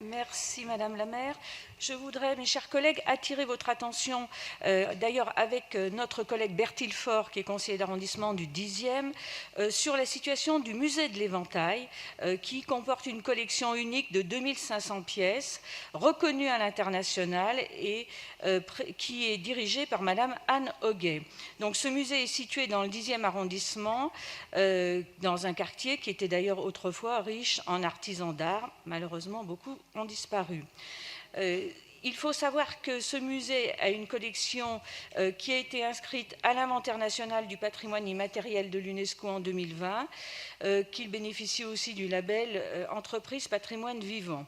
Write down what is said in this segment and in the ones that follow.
Merci Madame la maire. Je voudrais, mes chers collègues, attirer votre attention, d'ailleurs avec notre collègue Bertil Faure, qui est conseiller d'arrondissement du 10e, sur la situation du musée de l'Éventail, qui comporte une collection unique de 2500 pièces, reconnue à l'international et qui est dirigée par Madame Anne Hoguet. Donc ce musée est situé dans le 10e arrondissement, dans un quartier qui était d'ailleurs autrefois riche en artisans d'art. Malheureusement, beaucoup ont disparu. Il faut savoir que ce musée a une collection qui a été inscrite à l'inventaire national du patrimoine immatériel de l'UNESCO en 2020, qu'il bénéficie aussi du label Entreprise Patrimoine Vivant.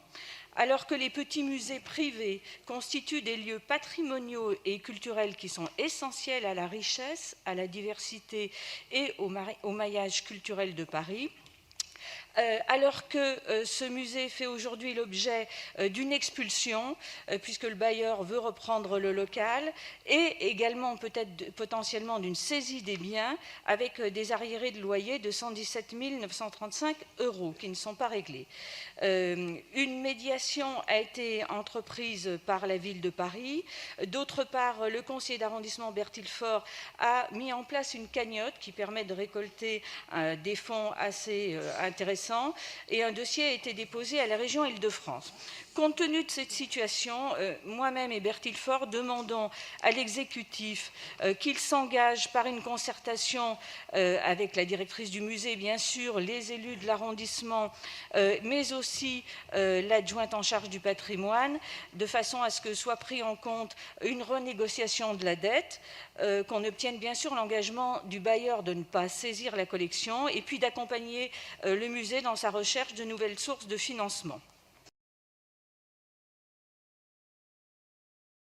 Alors que les petits musées privés constituent des lieux patrimoniaux et culturels qui sont essentiels à la richesse, à la diversité et au maillage culturel de Paris, alors que ce musée fait aujourd'hui l'objet d'une expulsion, puisque le bailleur veut reprendre le local, et également peut-être potentiellement d'une saisie des biens, avec des arriérés de loyer de 117 935 € qui ne sont pas réglés. Une médiation a été entreprise par la ville de Paris. D'autre part, le conseiller d'arrondissement Bertil Faure a mis en place une cagnotte qui permet de récolter des fonds assez intéressants, et un dossier a été déposé à la région Île-de-France. Compte tenu de cette situation, moi-même et Bertil Faure demandons à l'exécutif qu'il s'engage par une concertation avec la directrice du musée, bien sûr, les élus de l'arrondissement, mais aussi l'adjointe en charge du patrimoine, de façon à ce que soit pris en compte une renégociation de la dette, qu'on obtienne bien sûr l'engagement du bailleur de ne pas saisir la collection, et puis d'accompagner le musée dans sa recherche de nouvelles sources de financement.